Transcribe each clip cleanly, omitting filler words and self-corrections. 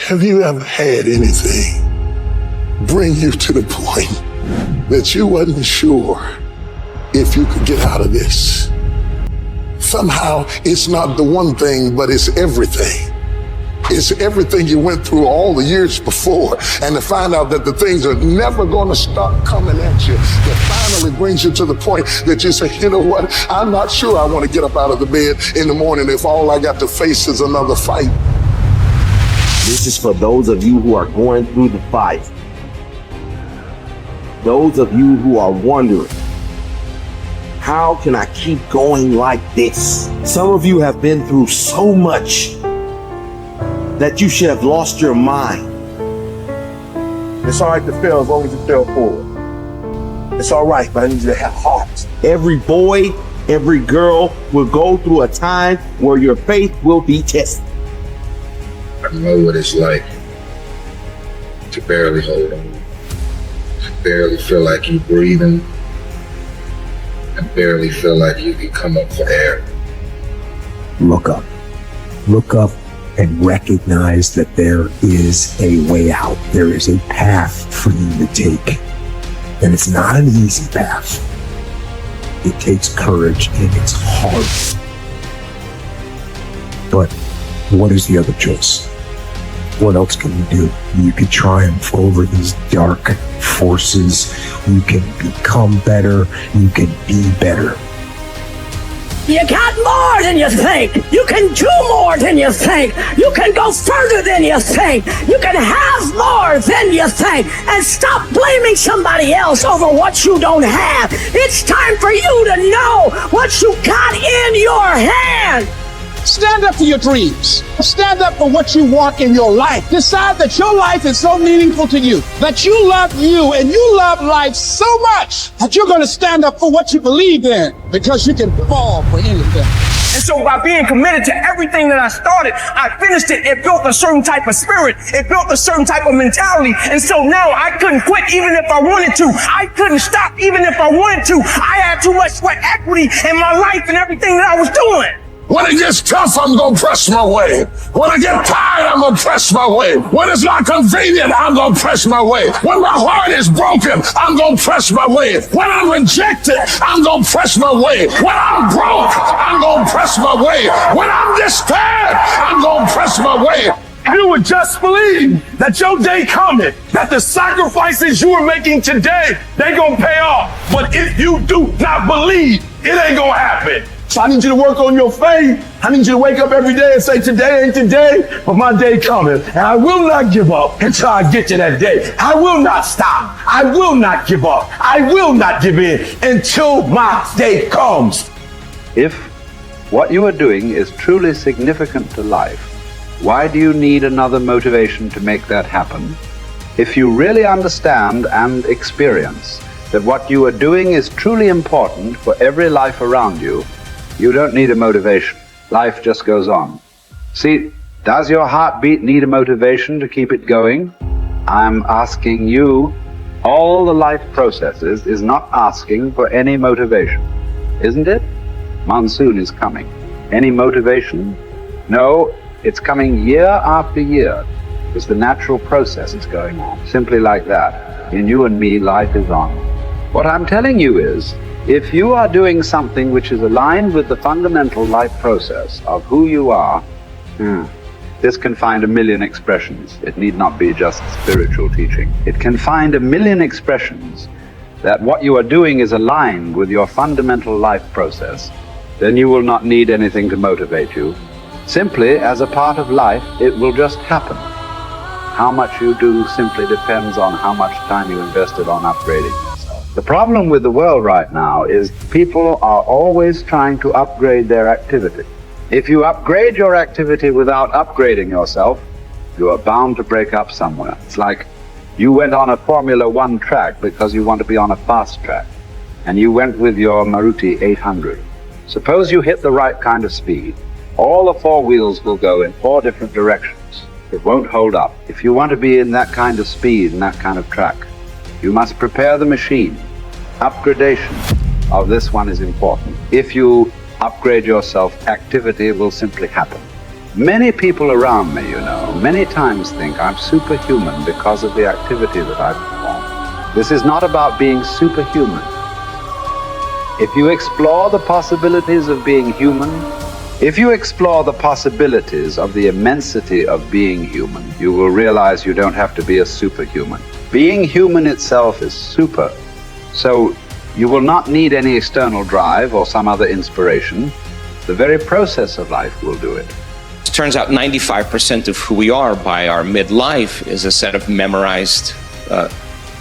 Have you ever had anything bring you to the point that you wasn't sure if you could get out of this? Somehow it's not the one thing, but it's everything. It's everything you went through all the years before, and to find out that the things are never going to stop coming at you, that finally brings you to the point that you say, you know what, I'm not sure I want to get up out of the bed in the morning if all I got to face is another fight. This is for those of you who are going through the fight. Those of you who are wondering, how can I keep going like this? Some of you have been through so much that you should have lost your mind. It's all right to fail as long as you fail forward. It's all right, but I need you to have heart. Every boy, every girl will go through a time where your faith will be tested. I know what it's like to barely hold on, to barely feel like you're breathing, and barely feel like you can come up for air. Look up. Look up and recognize that there is a way out. There is a path for you to take. And it's not an easy path. It takes courage and it's hard. But what is the other choice? What else can you do? You can triumph over these dark forces. You can become better. You can be better. You got more than you think. You can do more than you think. You can go further than you think. You can have more than you think. And stop blaming somebody else over what you don't have. It's time for you to know what you got in your hand. Stand up for your dreams. Stand up for what you want in your life. Decide that your life is so meaningful to you, that you love you and you love life so much that you're going to stand up for what you believe in, because you can fall for anything. And so by being committed to everything that I started, I finished it. It built a certain type of spirit. It built a certain type of mentality. And so now I couldn't quit even if I wanted to. I couldn't stop even if I wanted to. I had too much sweat equity in my life and everything that I was doing. When it gets tough, I'm going to press my way. When I get tired, I'm going to press my way. When it's not convenient, I'm going to press my way. When my heart is broken, I'm going to press my way. When I'm rejected, I'm going to press my way. When I'm broke, I'm going to press my way. When I'm despaired, I'm going to press my way. You would just believe that your day coming, that the sacrifices you are making today, they gonna pay off. But if you do not believe, it ain't gonna happen. So I need you to work on your faith. I need you to wake up every day and say, today ain't today, but my day coming. And I will not give up until I get to that day. I will not stop. I will not give up. I will not give in until my day comes. If what you are doing is truly significant to life, why do you need another motivation to make that happen? If you really understand and experience that what you are doing is truly important for every life around you, you don't need a motivation. Life just goes on. See, does your heartbeat need a motivation to keep it going? I'm asking you, all the life processes is not asking for any motivation, isn't it? Monsoon is coming. Any motivation? No, it's coming year after year. It's the natural process is going on. Simply like that. In you and me, life is on. What I'm telling you is, if you are doing something which is aligned with the fundamental life process of who you are, this can find a million expressions. It need not be just spiritual teaching. It can find a million expressions that what you are doing is aligned with your fundamental life process. Then you will not need anything to motivate you. Simply, as a part of life, it will just happen. How much you do simply depends on how much time you invested on upgrading yourself. The problem with the world right now is people are always trying to upgrade their activity. If you upgrade your activity without upgrading yourself, you are bound to break up somewhere. It's like you went on a Formula One track because you want to be on a fast track, and you went with your Maruti 800. Suppose you hit the right kind of speed. All the four wheels will go in four different directions. It won't hold up. If you want to be in that kind of speed and that kind of track, you must prepare the machine. Upgradation of this one is important. If you upgrade yourself, activity will simply happen. Many people around me, many times think I'm superhuman because of the activity that I perform. This is not about being superhuman. If you explore the possibilities of being human, if you explore the possibilities of the immensity of being human, you will realize you don't have to be a superhuman. Being human itself is super. So you will not need any external drive or some other inspiration. The very process of life will do it. It turns out 95% of who we are by our midlife is a set of memorized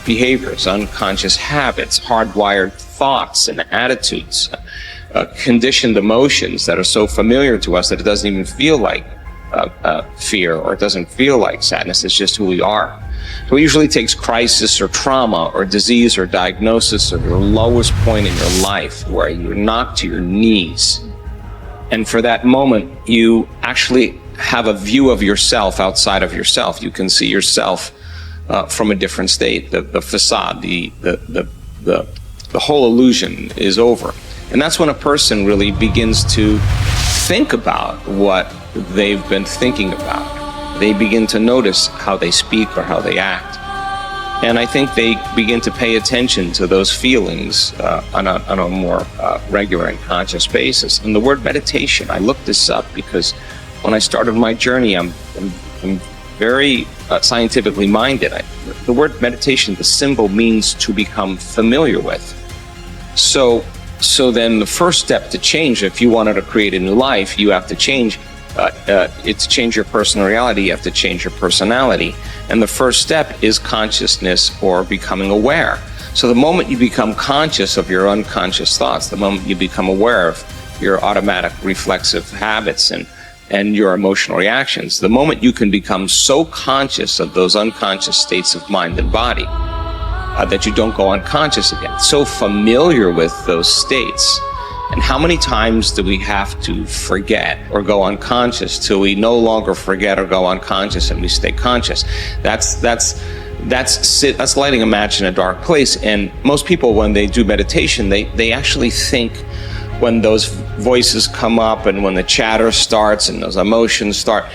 behaviors, unconscious habits, hardwired thoughts and attitudes, conditioned emotions that are so familiar to us that it doesn't even feel like fear, or it doesn't feel like sadness. It's just who we are. So it usually takes crisis or trauma or disease or diagnosis or your lowest point in your life where you're knocked to your knees. And for that moment, you actually have a view of yourself outside of yourself. You can see yourself from a different state. The facade, the whole illusion is over. And that's when a person really begins to think about what they've been thinking about. They begin to notice how they speak or how they act. And I think they begin to pay attention to those feelings on a more regular and conscious basis. And the word meditation, I looked this up because when I started my journey, I'm very scientifically minded. The word meditation, the symbol means to become familiar with. So then the first step to change, if you wanted to create a new life, you have to change. It's change your personal reality. You have to change your personality. And the first step is consciousness or becoming aware. So the moment you become conscious of your unconscious thoughts, the moment you become aware of your automatic reflexive habits and your emotional reactions, the moment you can become so conscious of those unconscious states of mind and body that you don't go unconscious again, so familiar with those states. And how many times do we have to forget or go unconscious till we no longer forget or go unconscious and we stay conscious? That's lighting a match in a dark place. And most people, when they do meditation, they actually think, when those voices come up and when the chatter starts and those emotions start,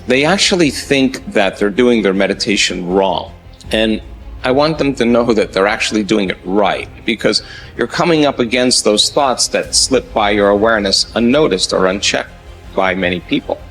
they actually think that they're doing their meditation wrong. And I want them to know that they're actually doing it right, because you're coming up against those thoughts that slip by your awareness unnoticed or unchecked by many people.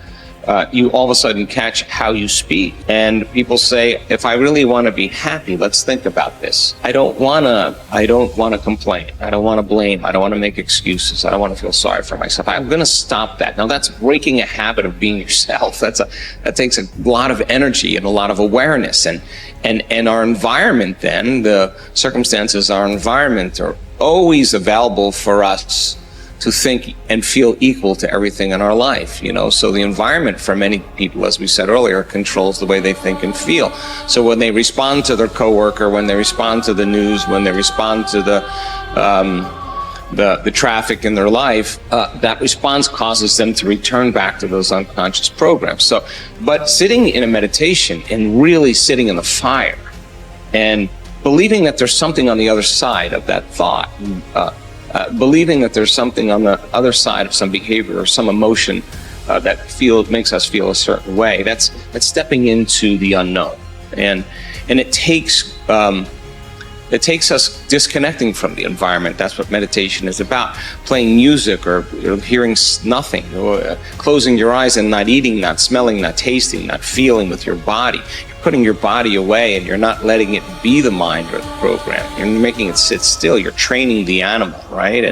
You all of a sudden catch how you speak, and people say, if I really want to be happy, let's think about this. I don't want to complain. I don't want to blame. I don't want to make excuses. I don't want to feel sorry for myself. I'm going to stop that. Now that's breaking a habit of being yourself. That takes a lot of energy and a lot of awareness, and our environment then, the circumstances, our environment are always available for us to think and feel equal to everything in our life, So the environment for many people, as we said earlier, controls the way they think and feel. So when they respond to their coworker, when they respond to the news, when they respond to the traffic in their life, that response causes them to return back to those unconscious programs. But sitting in a meditation and really sitting in the fire and believing that there's something on the other side of that thought, believing that there's something on the other side of some behavior or some emotion that makes us feel a certain way. That's stepping into the unknown, and it takes us disconnecting from the environment. That's what meditation is about. Playing music or hearing nothing, or closing your eyes and not eating, not smelling, not tasting, not feeling with your body. Putting your body away, and you're not letting it be the mind or the program. You're making it sit still. You're training the animal, right?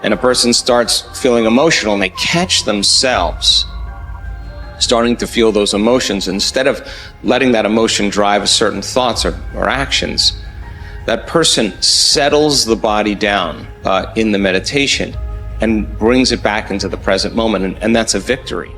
And a person starts feeling emotional, and they catch themselves starting to feel those emotions. Instead of letting that emotion drive certain thoughts or actions, that person settles the body down in the meditation and brings it back into the present moment, and that's a victory.